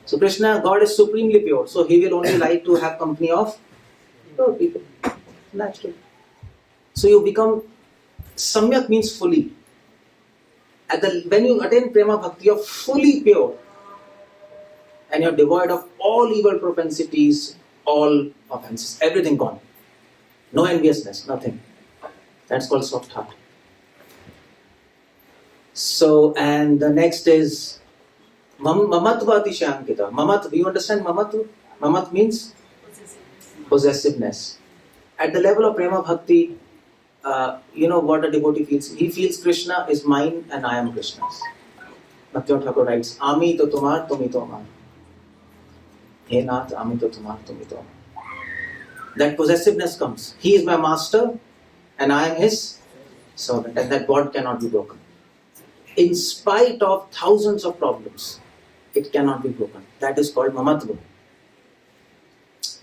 So Krishna, God is supremely pure. So He will only like to have company of pure people. Natural. So you become, samyak means fully. When you attain Prema Bhakti, you're fully pure. And you're devoid of all evil propensities, all offenses, everything gone. No enviousness, nothing. That's called soft heart. So, and the next is Mamatvati Shankita. Mamat, do you understand Mamat? Mamat means possessiveness. At the level of Prema Bhakti, you know what a devotee feels? He feels Krishna is mine and I am Krishna's. Bhaktivinoda Thakur writes, Ami to tumar, tumi to amar. He Nath, Ami to tumar, tumi to amar. That possessiveness comes. He is my master and I am his servant, and that bond cannot be broken. In spite of thousands of problems, it cannot be broken. That is called mamatva.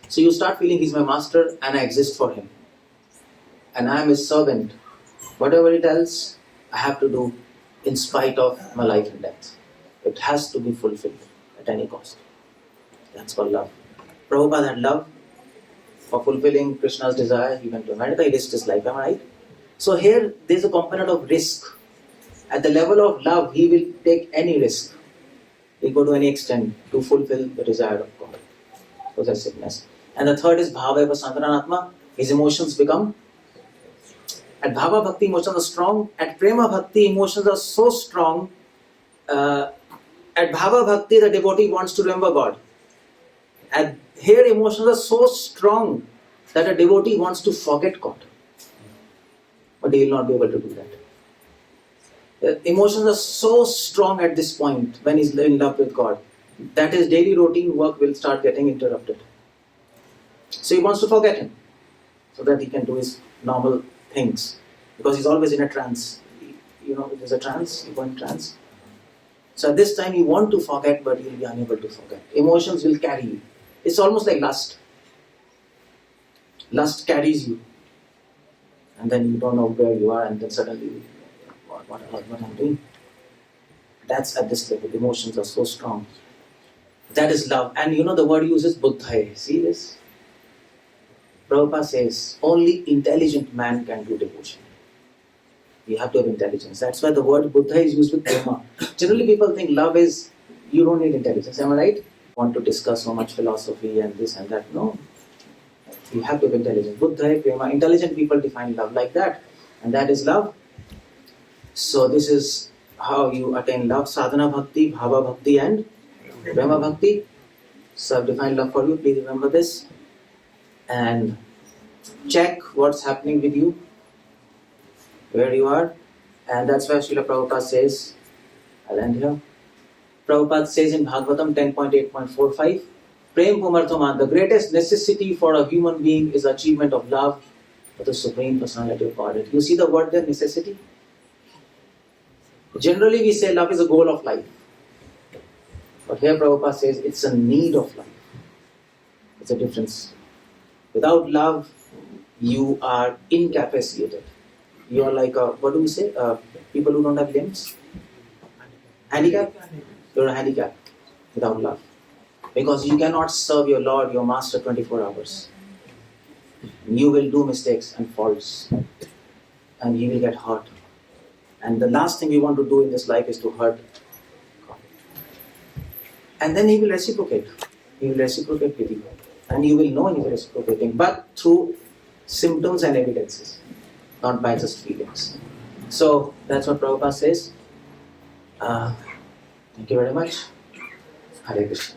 So you start feeling he's my master and I exist for him. And I am his servant. Whatever he tells, I have to do in spite of my life and death. It has to be fulfilled at any cost. That's called love. Prabhupada had love for fulfilling Krishna's desire. He went to America, he risked his life. Am I right? So here, there's a component of risk. At the level of love, he will take any risk. He'll go to any extent to fulfill the desire of God. Possessiveness. And the third is Bhava Eva Sandranatma. His emotions become. At Bhava Bhakti, emotions are strong. At Prema Bhakti, emotions are so strong. At Bhava Bhakti, the devotee wants to remember God. At here, emotions are so strong that a devotee wants to forget God. but he will not be able to do that. The emotions are so strong at this point when he's in love with God that his daily routine work will start getting interrupted. So he wants to forget him so that he can do his normal things because he's always in a trance. You know, there's a trance, you go in trance. So at this time you want to forget, but you'll be unable to forget. Emotions will carry you. It's almost like lust. Lust carries you. And then you don't know where you are, and then suddenly, what I'm doing? That's at this level. Emotions are so strong. That is love. And you know the word used is buddhai. See this? Prabhupada says, only intelligent man can do devotion. You have to have intelligence. That's why the word Buddha is used with prema. Generally people think love is, you don't need intelligence. Am I right? Want to discuss so much philosophy and this and that. No. You have to have intelligence. Buddha, prema. Intelligent people define love like that. And that is love. So this is how you attain love. Sadhana bhakti, bhava bhakti and prema bhakti. So I've defined love for you. Please remember this. And check what's happening with you, where you are. And that's why Srila Prabhupada says, I'll end here. Prabhupada says in Bhagavatam 10.8.45, Prem Pumarthaman, the greatest necessity for a human being is achievement of love for the Supreme Personality of Godhead. You see the word there, necessity? Generally we say love is a goal of life. But here Prabhupada says it's a need of life. It's a difference. Without love, you are incapacitated. You are like what do we say? People who don't have limbs? Handicap? You're a handicap without love. Because you cannot serve your Lord, your Master 24 hours. You will do mistakes and faults. And you will get hurt. And the last thing you want to do in this life is to hurt God. And then He will reciprocate. He will reciprocate with you. And you will know He is reciprocating. But through symptoms and evidences. Not by just feelings. So that's what Prabhupada says. Thank you very much. Hare Krishna.